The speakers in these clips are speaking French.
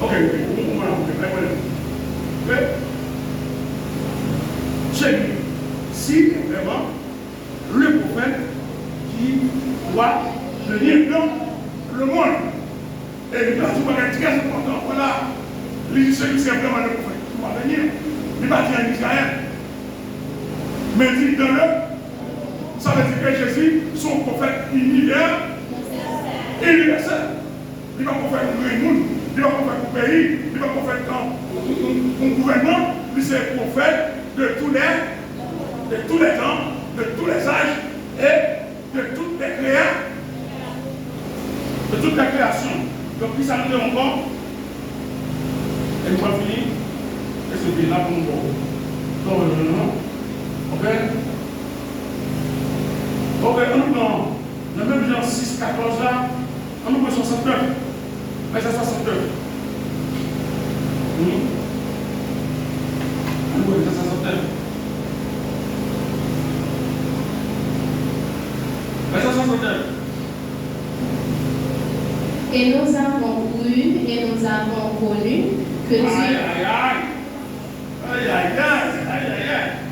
Ok, c'est si vraiment le prophète qui doit venir dans le monde. Et il doit tout être très important. Voilà, celui qui est vraiment le prophète qui doit venir. Il va dire en Israël. Mais dit dans le, ça veut dire que Jésus, son prophète universel. Il va prophète pour le monde, il va prophète pour le pays, il va prophète dans le gouvernement. Lui, c'est le prophète de tous les temps, de tous les âges et de toutes les créations. De toute la création. Donc, il s'arrête encore. Et nous allons finir. Et c'est là pour nous. Donc, ok? Ok, on dans le même Jean 6, 14 là, on nous 69. Verset 69. On nous verset 69. Verset 69. Et nous avons cru et nous avons connu que Dieu.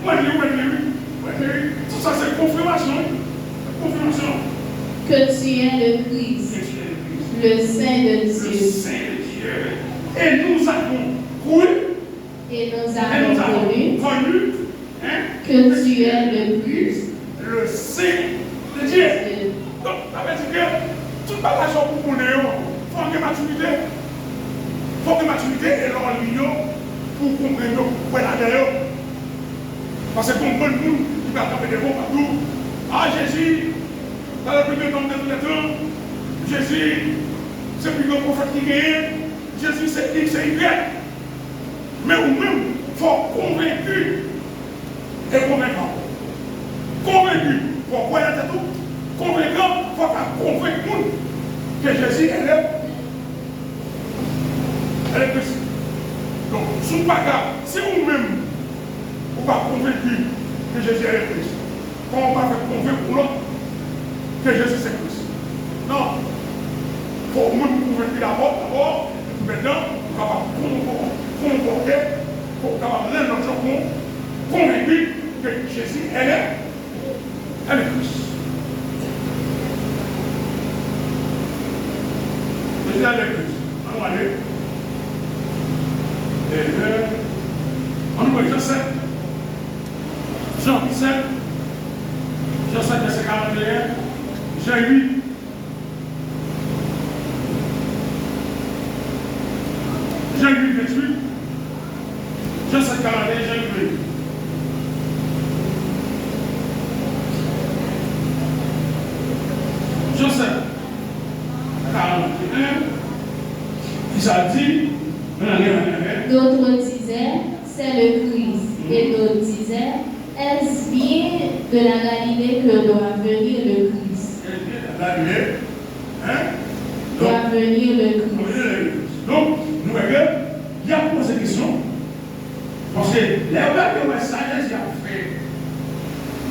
Moi, tout ça, c'est confirmation. Confirmation. Que tu es le Christ, le Saint de Dieu. Le Saint de Dieu. Et nous avons cru. Et nous avons connu que tu es le Christ, le Saint de Dieu. Donc, ça veut dire que tout bagage pour qu'on ait, il faut que maturité. Il faut que maturité et l'enligne pour comprendre pourquoi la derrière. Parce que comme bon nous, il va taper des mots partout. Ah, Jésus, dans le premier temps de tous les temps, Jésus, c'est plus grand prophète qui gagne. Jésus, c'est X et Y. Mais vous-même, il faut convaincu et convaincant. Convaincu, pourquoi il y a tout? Convaincant, il faut convaincre le monde que Jésus est là. Elle est Christ. Donc, sous pas grave, si vous-même, vous pas convaincu que Jésus est le Christ, comment on va faire convaincre pour l'autre que Jésus c'est Christ? Non. Il faut même convaincre d'abord, maintenant, on va convoquer, il faut avoir notre jour convaincu que Jésus est le Christ. Jésus est le Christ. On va aller. On nous voit Jean 7. Jean 7. Jean 7, verset 41. Jean 8. Jean 8, 28. Jean 7, 41, Jean 8. Jean 7, 41. Il s'est dit. D'autres disaient, c'est le Christ. Et d'autres disaient, est-ce bien de la Galilée que doit venir le Christ? Galilée, doit venir le Christ. Donc, nous voyons, il y a posé des questions. Parce que les gens qui ont un sagesse, ils ont fait.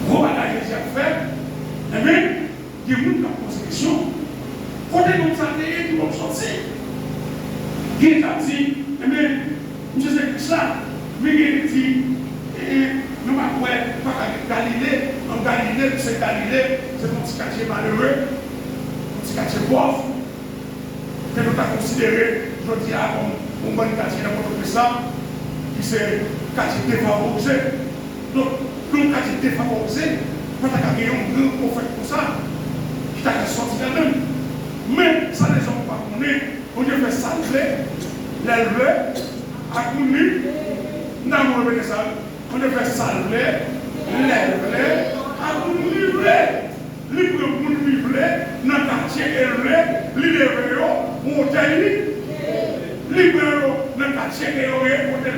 Gros bagages, ils ont fait. Eh bien, il y a des gens qui ont posé des questions. Côté comme ça, ils vont sortir. Qui a dit, eh bien, je sais que ça, mais il a dit, nous m'avons pas Galilée, en Galilée, c'est Galilée, c'est un petit quartier malheureux, un petit quartier pauvre, que nous avons considéré, je dis, comme un bon quartier dans notre ça, qui c'est quartier défavorisé. Donc, le quartier défavorisé, quand on a gagné un grand prophète pour ça, qui t'a sorti de même. Mais ça, les gens ne pas connaître. On a fait salver, l'élever, à Kouni, on a fait salver, l'élever, à Kouni, libre pour nous vivre, dans le quartier élevé, l'élevé, hôtel, libre dans le quartier élevé, hôtel,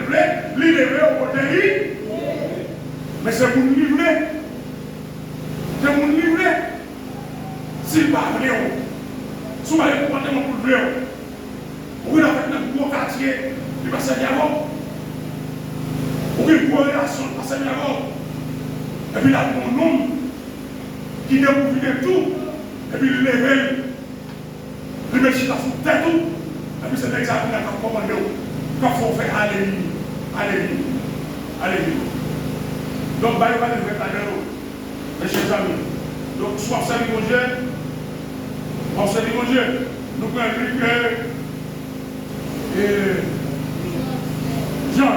l'élevé, hôtel. Mais c'est pour nous vivre, c'est pour nous vivre. S'il pas vrai, si vous avez comportement pour le vrai, vous avez un gros quartier, il va servir avant. Vous avez une relation, il va servir avant. Et puis là, mon homme qui découvre de tout, et puis il lève, il met sur la tête tout, et puis c'est l'examen qui a commandé, quand il faut faire aller. Donc, bah, il va le faire mes chers amis. Donc, soit observer mon Dieu, observer mon Dieu. Nous prenons lui que Jean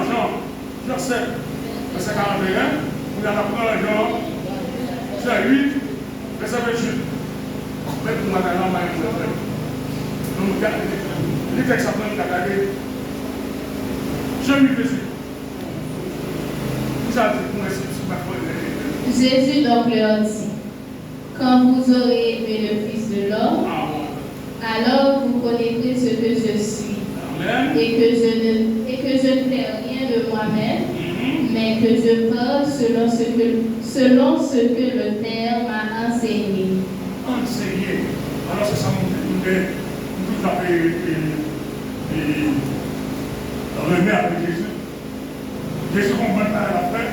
7, verset 41, nous allons prendre Jean 8, verset 28. Mais pour moi, nous les textes après nous regarder. Jean 8, verset. Vous avez dit pour moi, Jésus donc leur dit, quand vous aurez aimé le Fils de l'homme, alors vous connaîtrez ce que je suis. Amen. Et que je ne fais rien de moi-même, mais que je parle selon ce que le Père m'a enseigné. Enseigné. Alors c'est ça mon tout à fait remet avec Jésus. Jésus comprend pas la fin.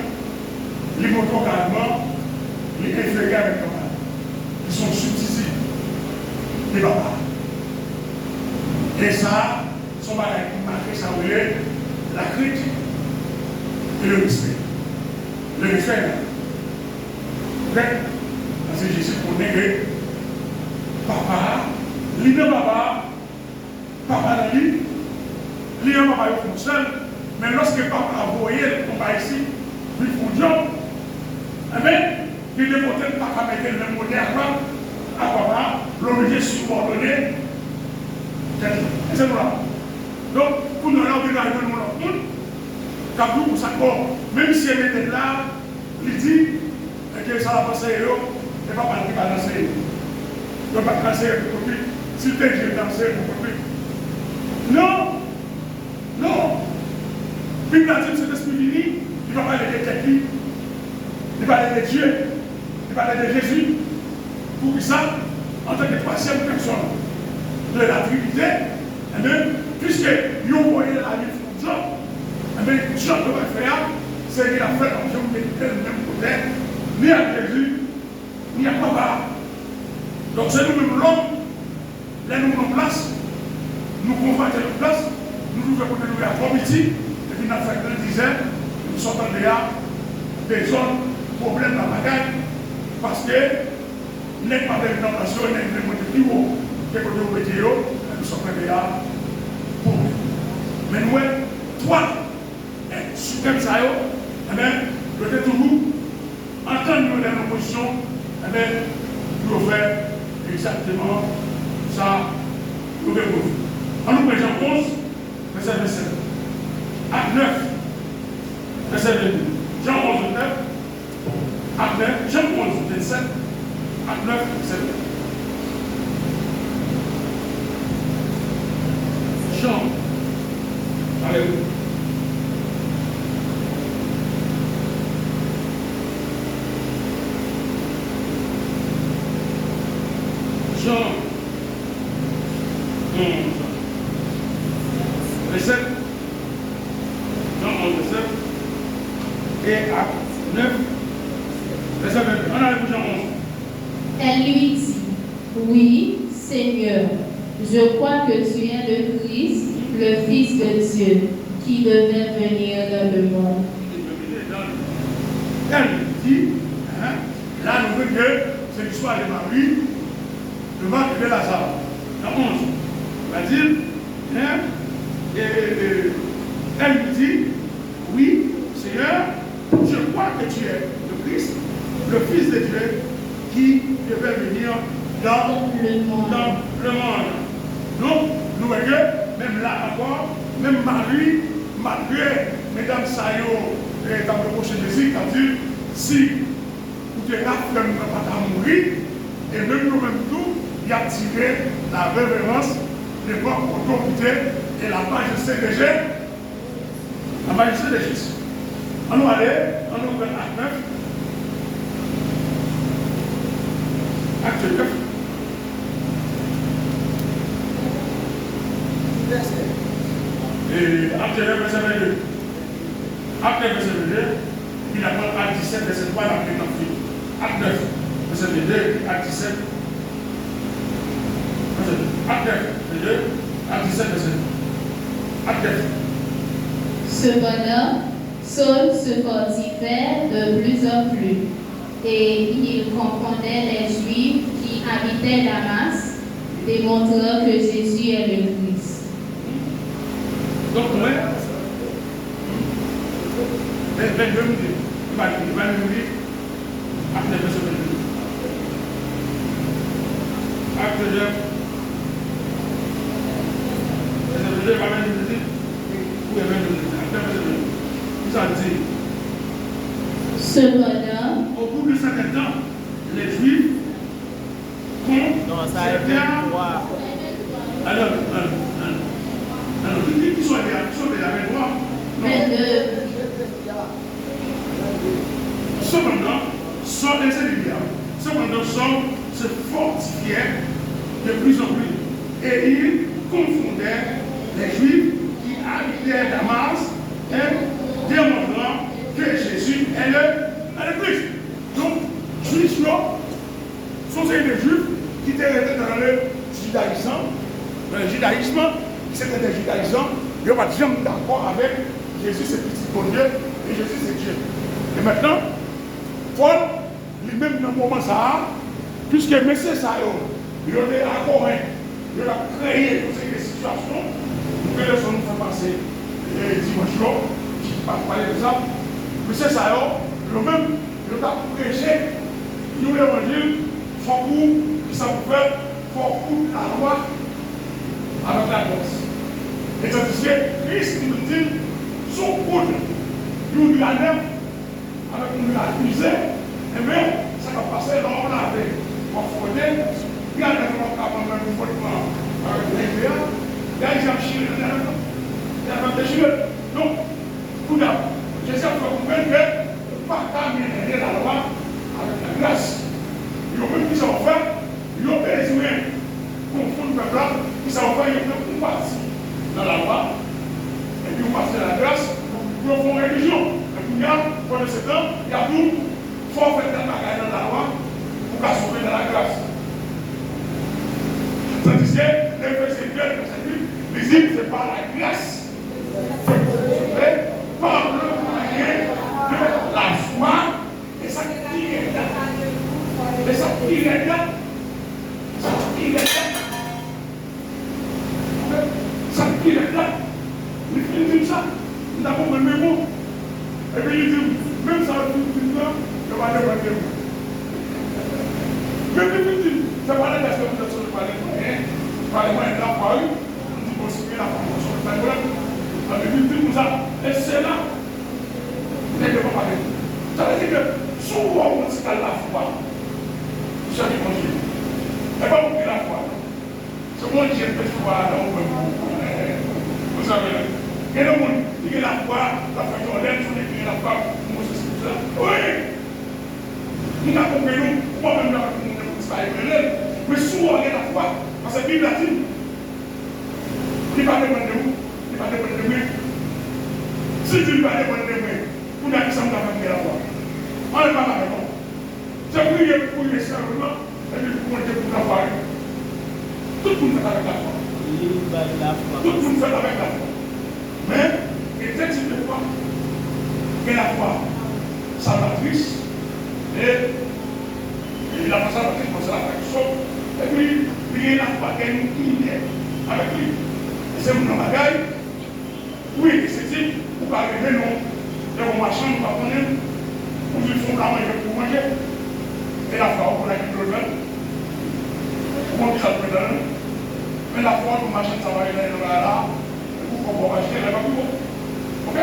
Les motos carrément, les inférieurs avec toi. Ils sont subtisibles. Les papas. Et ça, son bagage qui marque, ça voulait la critique et le respect. Le respect, là. Parce que Jésus connaît que papa, lui de papa dans lui, lui de papa, il fonctionne. Mais lorsque papa a voyé le combat ici, il faut dire, amen, il ne peut pas mettre le modèle à papa, l'obligé subordonné. C'est là. Donc, pour nous, là, on va arriver dans le monde, pour ça, même si elle était là, il dit que ça va passer, et pas mal qui va danser. Il ne va pas danser pour lui. Si tu es danser pour lui. Non! Puis, quand il cet esprit fini, il va parler de qui? Il va parler de Dieu, il va parler de Jésus. Pour ça, en tant que troisième personne de la Trinité, puisque vous voyez la vie de Jean, Jean doit faire, c'est qu'il a fait comme Jean de même côté, ni à Jésus, ni à papa. Donc c'est nous-mêmes l'homme, là nous en place, nous convoitons en place, nous nous faisons nous à Comité, et puis nous avons fait 2 dizaines, nous sommes déjà des zones, problèmes dans la bagaille, parce que n'est pas d'intentation, n'est pas de plus haut, que nous météo, nous sommes déjà pour nous. Mais nous, 3 comme ça, peut-être toujours, entendre nous dans nos positions, nous faire exactement ça, nous devons. En nous présent 11, verset 27. Acte 9, verset 22. Jean 11, 9. Acte 9, Jean 11, 27. Acte 9, verset 22. Jean. Alléluia. Jean 11, verset. Jean 11, verset. Et Acte 9, verset 22. On a Jean 11. Elle lui dit, oui, Seigneur, je crois que tu es le Christ, le Fils de Dieu, qui devait venir dans le monde. Elle lui dit, là nous voyons que c'est l'histoire de Marie, de Marc et de Lazare. Dans 11, on va dire, elle lui dit, oui, Seigneur, je crois que tu es le Christ, le Fils de Dieu, qui devait venir dans le monde. Donc, nous voyons, même là encore, même Marie, malgré Mesdames Sayo et dans le prochain Jésus, qui a dit, si vous êtes là, vous n'avez pas mourir, et même nous-mêmes tout, il a tiré la révérence de votre autorité et la majesté de Jésus. La majesté de Jésus. On va aller, on ouvre Acte 9. Acte 9. Et Acte 9, verset 22. Acte 9, verset 22. Il appelle Acte 17, verset 3, la première fille. Acte 9, verset 22, Acte 17. Acte 9, verset 22, Acte 17, verset 2. Cependant, Saul se fortifait de plus en plus, et il confondait les Juifs qui habitaient Damas, démontrant que Jésus est le Christ. Donc, il va nous dire, après le verset 22. Acte 2, verset 22, il va nous dire, où est le ça dit. Cependant, Au bout de 50 ans, les Juifs alors, qui sont déjà avec moi. Cependant, Saul se fortifiait de plus en plus. Et il confondait les Juifs qui habitaient Damas et démontrant que Jésus est le Christ. Donc, Juifs sont des Juifs qui étaient restés dans le judaïsme. Le judaïsme, c'était des judaïsants, ils n'ont pas jamais d'accord avec Jésus, c'est petit bon Dieu, et Jésus, c'est Dieu. Et maintenant, Paul, lui-même, dans le moment ça, puisque M. Sayo, il est à Corinth, il a créé toutes ces situations, nous faisons nous faire passer dimanche, qui ne parle pas de ça. M. Sayo, lui-même, il a prêché, nous l'évangile, faut que ça vous fait, faut que la loi avec la grâce. Et tandis que Christ nous dit, son coude, nous la neuf, avec nous la misère, et bien, ça va passer là, on l'avait confronté, il y a des gens qui ont même avec les géants, il y a des gens qui ont des cheveux. Donc, tout d'abord, Jésus a fait comprendre que pas terminer la loi avec la grâce. Ils ont même qui s'en fait, ils ont besoin confondre le peuple, qui s'en fait, ils ont partie dans la loi, et puis on passe à la grâce, ils font religion. Et puis, pendant ce temps, il y a tout, il faut faire des bagages dans la loi pour qu'à sauver dans la grâce. Tandis que les versets 2 et 8, les îles, c'est par la grâce. C'est par le moyen de la foi, et ça qui est là. Et ça qui est là. Ça qui est là. Ça qui est là. Il dit ça. Il n'a pas le même mot. Et puis il dit, même ça, je vais demander. Même il dit, c'est pas la question que vous avez parlé. Parlez-moi de la foi, on dit aussi que la formation est pas bonne. Il dit ça, et c'est là. Vous n'avez pas parlé. Ça veut dire que souvent on dit la foi. Vous savez mon Dieu. C'est pas pour la foi. C'est mon Dieu que tu vois là où vous savez. Il y a le monde, il y a la foi, la foi qui l'aide, il y a la foi, oui. Nous avons compris, moi-même, mais souvent, il y a la foi, parce que la Bible a dit, il va dépendre de vous, il va dépendre de moi. Si Dieu va dépendre de moi, vous n'avez pas besoin de la foi. On n'est pas là, non. J'ai prié pour les servants, et puis pour la foi. Tout le monde fait avec la foi. Tout le monde fait avec la foi. Mais, il y a des types de foi. Il y a la foi salvatrice, et la foi salvatrice, c'est la foi. Et puis, il y a la foi qui est unitaire avec lui. Et c'est mon bagage. Oui, c'est dit, vous ne pouvez pas arriver, non. Et vos marchands, vous ne pouvez pas connaître. Vous lui font la manger pour manger. Et la foi, vous n'avez plus de problème. Vous n'avez plus de problème. Mais la foi, vous marchez, ça va aller là. On va acheter la voiture. Ok?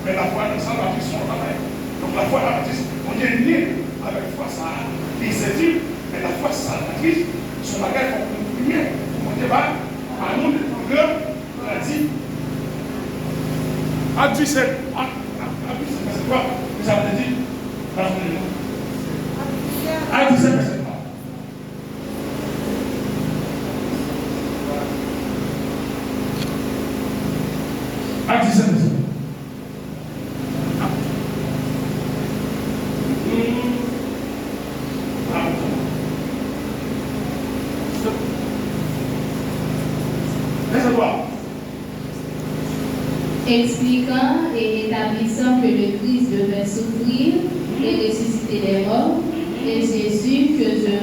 Mais la foi de salvatrice sont travail. Donc la foi salvatrice, on est lié avec la foi ça. Il s'est dit, mais la foi salvatrice, son bagage pour comprimir, pour monter bas, à nous de longueur, on a dit. À 17, c'est quoi? Vous avez dit, à 17, c'est quoi? À 17, c'est quoi? expliquant et établissant que le Christ devait souffrir et ressusciter des morts. Et Jésus, que je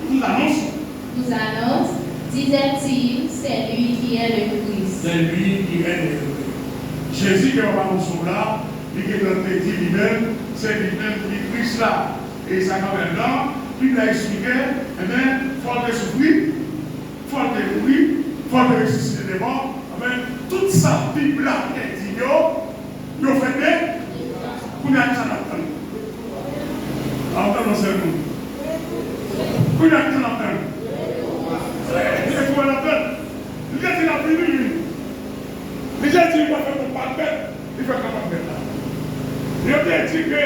vous annonce, disait-il, c'est lui qui est le Christ. C'est lui qui est le Christ. Jésus qui est au là, il est dans le dit lui-même, c'est lui-même qui est Christ là. Et ça quand même là, il l'a expliqué, eh bien, il faut le souffrir, il faut le mourir, il faut le ressusciter des morts. Toute sa Bible là qui est dit, il fait bien, vous n'avez pas d'entendre. Entendons ce mot. Vous n'avez pas d'entendre. Il faut l'entendre. Il a dit la Bible. Il a dit qu'il va faire mon pas bête. Il fait comment faire là. Il a dit que